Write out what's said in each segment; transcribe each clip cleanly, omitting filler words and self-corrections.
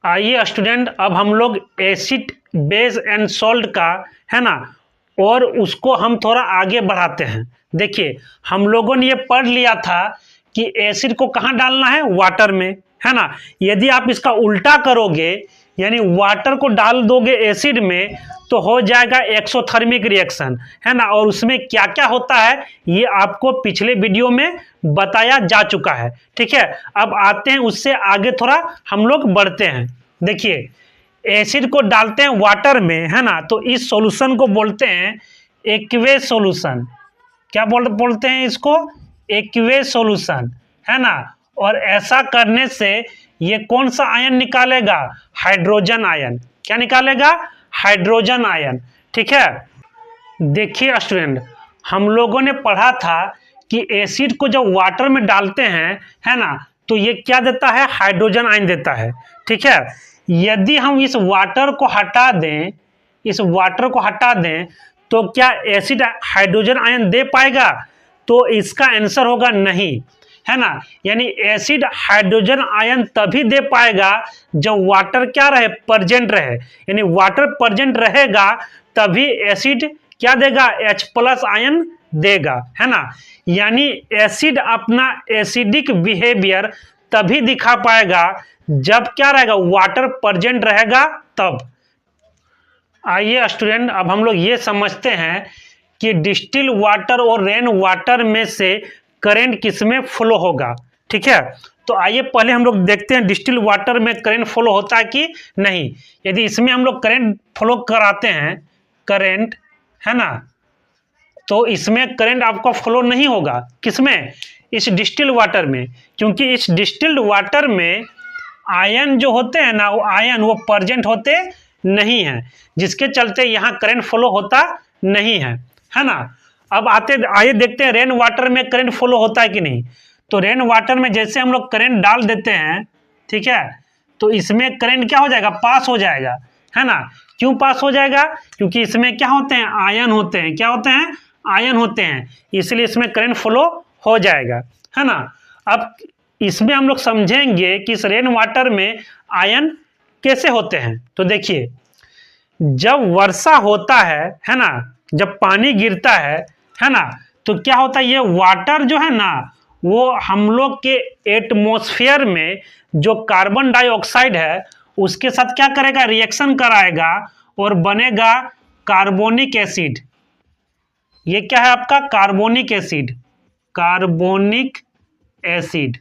आइए स्टूडेंट, अब हम लोग एसिड बेस एंड सॉल्ट का है ना, और उसको हम थोड़ा आगे बढ़ाते हैं। देखिए, हम लोगों ने ये पढ़ लिया था कि एसिड को कहाँ डालना है, वाटर में, है ना। यदि आप इसका उल्टा करोगे, यानी वाटर को डाल दोगे एसिड में, तो हो जाएगा एक्सोथर्मिक रिएक्शन, है ना। और उसमें क्या क्या होता है ये आपको पिछले वीडियो में बताया जा चुका है। ठीक है, अब आते हैं उससे आगे थोड़ा हम लोग बढ़ते हैं। देखिए, एसिड को डालते हैं वाटर में, है ना, तो इस सॉल्यूशन को बोलते हैं एक्वेस सॉल्यूशन। क्या बोलते हैं इसको? एक्वेस सॉल्यूशन, है ना। और ऐसा करने से ये कौन सा आयन निकालेगा? Hydrogen ion. क्या निकालेगा? Hydrogen ion. ठीक है, देखिए स्टूडेंट, हम लोगों ने पढ़ा था कि एसिड को जब वाटर में डालते हैं, है ना, तो ये क्या देता है? हाइड्रोजन आयन देता है। ठीक है, यदि हम इस वाटर को हटा दें, तो क्या एसिड हाइड्रोजन आयन दे पाएगा? तो इसका आंसर होगा नहीं, है ना। यानी एसिड हाइड्रोजन आयन तभी दे पाएगा जब वाटर क्या रहे? प्रेजेंट रहे। यानी वाटर प्रेजेंट रहेगा तभी एसिड क्या देगा? H+ आयन देगा, है ना। यानी एसिड अपना एसिडिक बिहेवियर तभी दिखा पाएगा जब क्या रहेगा? वाटर प्रेजेंट रहेगा तब। आइए स्टूडेंट, अब हम लोग ये समझते हैं कि डिस्टिल वाटर और रेन वाटर में से करंट किसमें फ्लो होगा। ठीक है, तो आइए पहले हम लोग देखते हैं डिस्टिल वाटर में करंट फ्लो होता है कि नहीं। यदि इसमें हम लोग करंट फ्लो कराते हैं, करंट, है ना, तो इसमें करंट आपका फ्लो नहीं होगा। किसमें? इस डिस्टिल वाटर में, क्योंकि इस डिस्टिल्ड वाटर में आयन जो होते हैं ना, वो प्रेजेंट होते नहीं हैं, जिसके चलते यहाँ करंट फ्लो होता नहीं है ना। अब आइए देखते हैं रेन वाटर में करंट फ्लो होता है कि नहीं। तो रेन वाटर में जैसे हम लोग करंट डाल देते हैं, ठीक है, तो इसमें करंट क्या हो जाएगा? पास हो जाएगा, है ना। क्यों पास हो जाएगा? क्योंकि इसमें क्या होते हैं? आयन होते हैं। क्या होते हैं? आयन होते हैं, इसलिए इसमें करंट फ्लो हो जाएगा, है ना। अब इसमें हम लोग समझेंगे कि इस रेन वाटर में आयन कैसे होते हैं। तो देखिए, जब वर्षा होता है ना, जब पानी गिरता है ना, तो क्या होता है? ये वाटर जो है ना, वो हम लोग के एटमॉस्फेयर में जो कार्बन डाइऑक्साइड है उसके साथ क्या करेगा? रिएक्शन कराएगा और बनेगा कार्बोनिक एसिड। ये क्या है आपका? Carbonic acid. कार्बोनिक एसिड,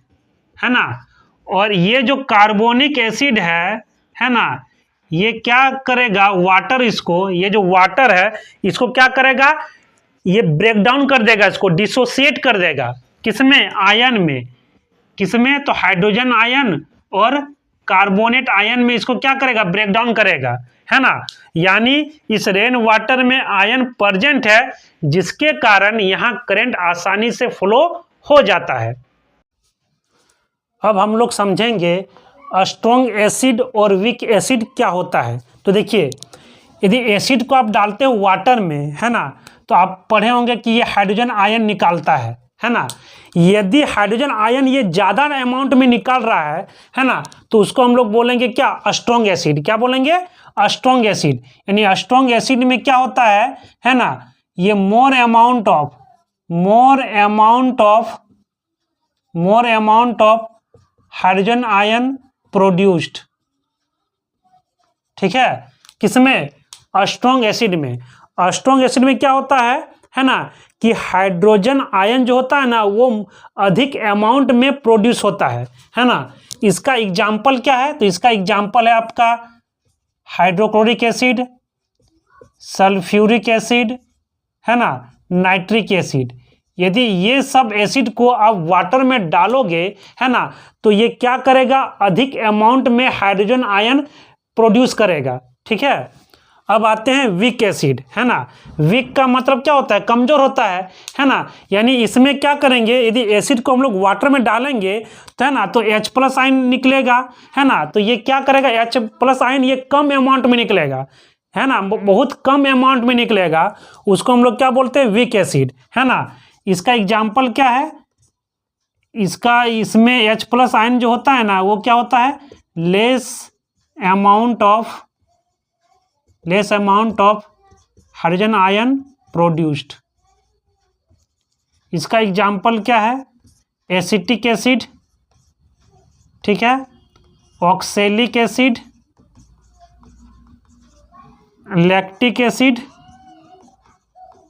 है ना। और ये जो कार्बोनिक एसिड है ना, ये क्या करेगा? वाटर, इसको, ये जो वाटर है इसको क्या करेगा? ये ब्रेक डाउन कर देगा, इसको डिसोसिएट कर देगा। किसमें? आयन में। किसमें? तो हाइड्रोजन आयन और कार्बोनेट आयन में इसको क्या करेगा? ब्रेक डाउन करेगा, है ना। यानी इस रेन वाटर में आयन प्रेजेंट है, जिसके कारण यहाँ करंट आसानी से फ्लो हो जाता है। अब हम लोग समझेंगे स्ट्रॉन्ग एसिड और वीक एसिड क्या होता है। तो देखिए, यदि एसिड को आप डालते हो वाटर में, है ना, तो आप पढ़े होंगे कि ये हाइड्रोजन आयन निकालता है ना। यदि हाइड्रोजन आयन ये ज़्यादा अमाउंट में निकाल रहा है ना, तो उसको हम लोग बोलेंगे क्या? Strong acid. क्या बोलेंगे? Strong acid. यानी स्ट्रॉन्ग एसिड में क्या होता है ना, ये more amount of hydrogen ion produced. ठीक है, किसमें? स्ट्रॉन्ग एसिड में। स्ट्रॉन्ग एसिड में क्या होता है ना, कि हाइड्रोजन आयन जो होता है ना, वो अधिक अमाउंट में प्रोड्यूस होता है ना। इसका एग्जाम्पल क्या है? तो इसका एग्जाम्पल है आपका हाइड्रोक्लोरिक एसिड, सल्फ्यूरिक एसिड, है ना, नाइट्रिक एसिड। यदि ये सब एसिड को आप वाटर में डालोगे, है ना, तो ये क्या करेगा? अधिक अमाउंट में हाइड्रोजन आयन प्रोड्यूस करेगा। ठीक है, अब आते हैं वीक एसिड, है ना। वीक का मतलब क्या होता है? कमजोर होता है ना। यानी इसमें क्या करेंगे? यदि एसिड को हम लोग वाटर में डालेंगे, तो है ना, तो H+ आयन निकलेगा, है ना। तो ये क्या करेगा? H+ आयन ये कम अमाउंट में निकलेगा, है ना, बहुत कम अमाउंट में निकलेगा। उसको हम लोग क्या बोलते हैं? वीक एसिड, है ना। इसका एग्जाम्पल क्या है? इसमें H+ आयन जो होता है ना, वो क्या होता है? Less amount of hydrogen ion produced. इसका एग्जाम्पल क्या है? एसिटिक एसिड, ठीक है, ऑक्सैलिक एसिड, लैक्टिक एसिड,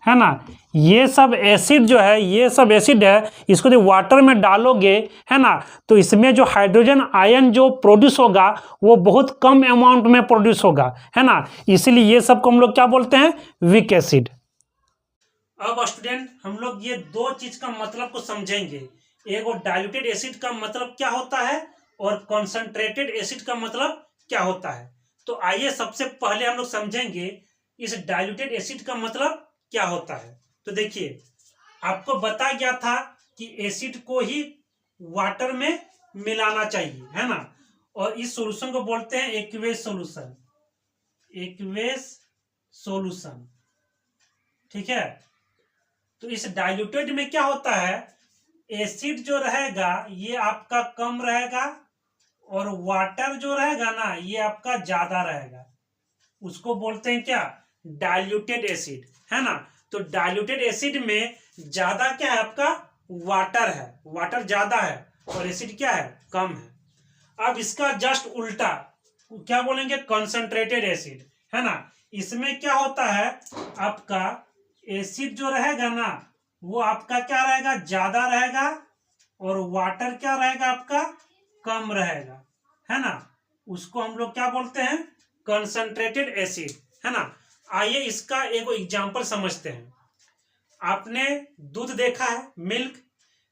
है ना। ये सब एसिड जो है, ये सब एसिड है, इसको जो वाटर में डालोगे, है ना, तो इसमें जो हाइड्रोजन आयन जो प्रोड्यूस होगा वो बहुत कम अमाउंट में प्रोड्यूस होगा, है ना। इसीलिए ये सब को हम लोग क्या बोलते हैं? Weak acid. अब स्टूडेंट हम लोग ये दो चीज का मतलब को समझेंगे। एक वो डाइल्यूटेड एसिड का मतलब क्या होता है और कॉन्सेंट्रेटेड एसिड का मतलब क्या होता है। तो आइए सबसे पहले हम लोग समझेंगे इस डाइल्यूटेड एसिड का मतलब क्या होता है। तो देखिए, आपको बताया गया था कि एसिड को ही वाटर में मिलाना चाहिए, है ना, और इस सॉल्यूशन को बोलते हैं एक्वेस सॉल्यूशन, एक्वेस सॉल्यूशन, ठीक है। तो इस डाइल्यूटेड में क्या होता है, एसिड जो रहेगा ये आपका कम रहेगा और वाटर जो रहेगा ना ये आपका ज्यादा रहेगा। उसको बोलते हैं क्या? डाइल्यूटेड एसिड, है ना। तो डाइल्यूटेड एसिड में ज्यादा क्या है? आपका वाटर है, वाटर ज्यादा है, और एसिड क्या है? कम है। अब इसका जस्ट उल्टा क्या बोलेंगे? कंसंट्रेटेड एसिड, है ना। इसमें क्या होता है, आपका एसिड जो रहेगा ना वो आपका क्या रहेगा? ज्यादा रहेगा, और वाटर क्या रहेगा? आपका कम रहेगा, है ना। उसको हम लोग क्या बोलते हैं? कंसंट्रेटेड एसिड, है ना। आइए इसका एक एग्जांपल समझते हैं। आपने दूध देखा है, मिल्क,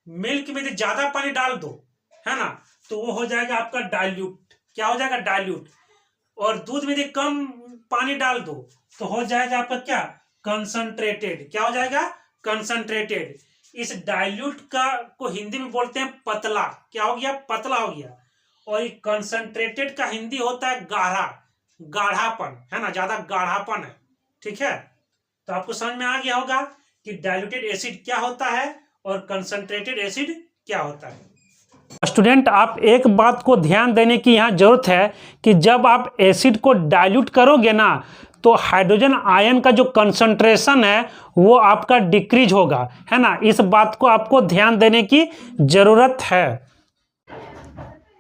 मिल्क में यदि ज्यादा पानी डाल दो, है ना, तो वो हो जाएगा आपका डाइल्यूट। क्या हो जाएगा? डाइल्यूट। और दूध में यदि कम पानी डाल दो तो हो जाएगा आपका क्या? कंसंट्रेटेड। क्या हो जाएगा? कंसंट्रेटेड। इस डाइल्यूट का को हिंदी में बोलते हैं पतला। क्या हो गया? पतला हो गया। और कंसंट्रेटेड का हिंदी होता है गाढ़ा, गाढ़ापन, है ना, ज्यादा गाढ़ापन है, ठीक है। तो आपको समझ में आ गया होगा कि डाइल्यूटेड एसिड क्या होता है और कंसंट्रेटेड एसिड क्या होता है। स्टूडेंट, आप एक बात को ध्यान देने की यहाँ जरूरत है कि जब आप एसिड को डाइल्यूट करोगे ना तो हाइड्रोजन आयन का जो कंसंट्रेशन है वो आपका डिक्रीज होगा, है ना। इस बात को आपको ध्यान देने की जरूरत है।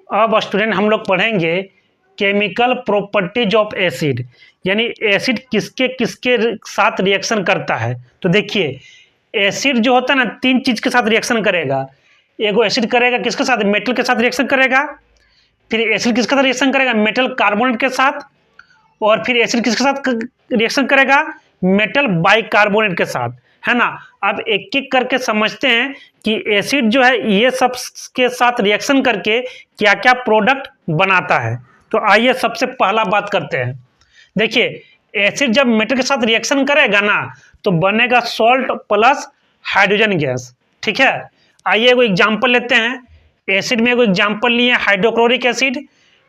अब स्टूडेंट हम लोग पढ़ेंगे केमिकल प्रॉपर्टीज ऑफ एसिड, यानी एसिड किसके किसके साथ रिएक्शन करता है। तो देखिए, एसिड जो होता है ना तीन चीज के साथ रिएक्शन करेगा। एगो एसिड करेगा किसके साथ? मेटल के साथ रिएक्शन करेगा। फिर एसिड किसके साथ रिएक्शन करेगा? मेटल कार्बोनेट के साथ। और फिर एसिड किसके साथ रिएक्शन करेगा? मेटल बाइकार्बोनेट के साथ, है ना। अब एक एक करके समझते हैं कि एसिड जो है ये सब के साथ रिएक्शन करके क्या क्या प्रोडक्ट बनाता है। तो आइए सबसे पहला बात करते हैं। देखिए, एसिड जब मेटल के साथ रिएक्शन करेगा ना तो बनेगा सॉल्ट प्लस हाइड्रोजन गैस, ठीक है। आइए एगो एग्जांपल लेते हैं। एसिड में एगो एग्जांपल लिए हाइड्रोक्लोरिक एसिड,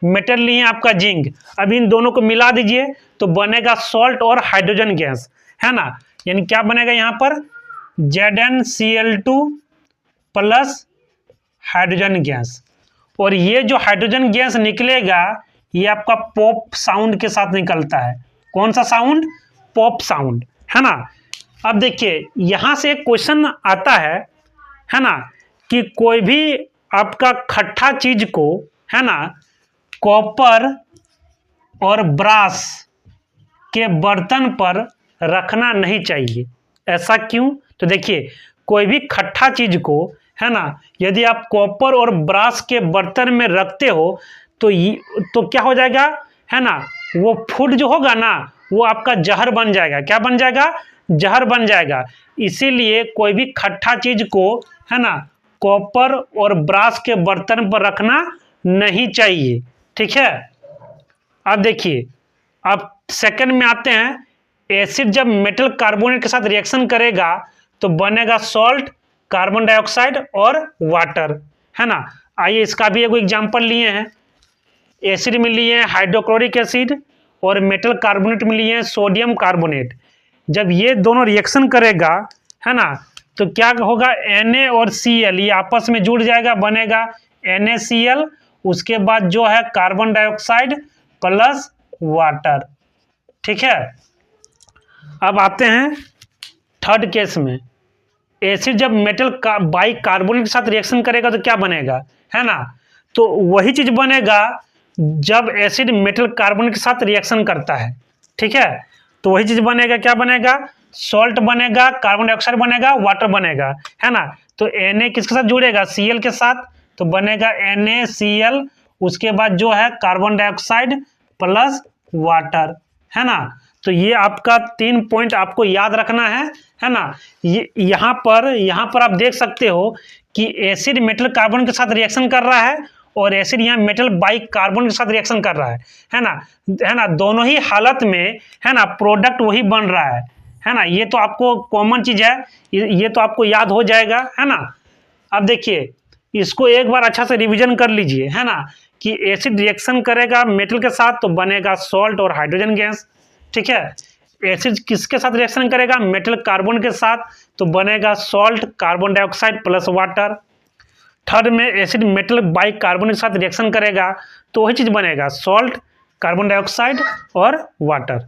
मेटल लिए आपका जिंक। अब इन दोनों को मिला दीजिए तो बनेगा सॉल्ट और हाइड्रोजन गैस, है ना। यानी क्या बनेगा यहाँ पर? ZnCl2 plus hydrogen gas. और ये जो हाइड्रोजन गैस निकलेगा ये आपका पॉप साउंड के साथ निकलता है। कौन सा साउंड? पॉप साउंड, है ना। अब देखिए यहां से एक क्वेश्चन आता है ना, कि कोई भी आपका खट्टा चीज को, है ना, कॉपर और ब्रास के बर्तन पर रखना नहीं चाहिए। ऐसा क्यों? तो देखिए, कोई भी खट्टा चीज को, है ना, यदि आप कॉपर और ब्रास के बर्तन में रखते हो तो क्या हो जाएगा, है ना, वो फूड जो होगा ना वो आपका जहर बन जाएगा। क्या बन जाएगा? जहर बन जाएगा। इसीलिए कोई भी खट्टा चीज को, है ना, कॉपर और ब्रास के बर्तन पर रखना नहीं चाहिए, ठीक है। अब देखिए, अब सेकंड में आते हैं। एसिड जब मेटल कार्बोनेट के साथ रिएक्शन करेगा तो बनेगा सॉल्ट, कार्बन डाइऑक्साइड और वाटर, है ना। आइए इसका भी एक एग्जांपल लिए हैं। एसिड में लिए हैं हाइड्रोक्लोरिक एसिड और मेटल कार्बोनेट में लिए हैं सोडियम कार्बोनेट। जब ये दोनों रिएक्शन करेगा, है ना, तो क्या होगा? Na और Cl ये आपस में जुड़ जाएगा, बनेगा NaCl। उसके बाद जो है कार्बन डाइऑक्साइड प्लस वाटर। ठीक है, अब आते हैं थर्ड केस में। एसिड जब मेटल बाई कार्बोनेट के साथ रिएक्शन करेगा तो क्या बनेगा, है ना, तो वही चीज बनेगा जब एसिड मेटल कार्बोनेट के साथ रिएक्शन करता है। ठीक है, तो वही चीज बनेगा, क्या बनेगा, सॉल्ट बनेगा, कार्बन डाइऑक्साइड बनेगा, वाटर बनेगा, है ना। तो Na किसके साथ जुड़ेगा, Cl के साथ, तो बनेगा NaCl, उसके बाद जो है कार्बन डाइऑक्साइड प्लस वाटर, है ना। तो ये आपका 3 पॉइंट आपको याद रखना है ना। ये यहाँ पर आप देख सकते हो कि एसिड मेटल कार्बन के साथ रिएक्शन कर रहा है और एसिड यहाँ मेटल बाई कार्बन के साथ रिएक्शन कर रहा है ना, दोनों ही हालत में, है ना, प्रोडक्ट वही बन रहा है ना। ये तो आपको कॉमन चीज है, ये तो आपको याद हो जाएगा, है ना। अब देखिए, इसको एक बार अच्छा से रिवीजन कर लीजिए, है ना, कि एसिड रिएक्शन करेगा मेटल के साथ तो बनेगा सॉल्ट और हाइड्रोजन गैस। ठीक है, एसिड किसके साथ रिएक्शन करेगा, मेटल कार्बन के साथ, तो बनेगा salt, carbon dioxide plus water. Third में एसिड मेटल बाई कार्बन के साथ रिएक्शन करेगा तो वही चीज बनेगा, सॉल्ट, कार्बन डाइऑक्साइड और वाटर।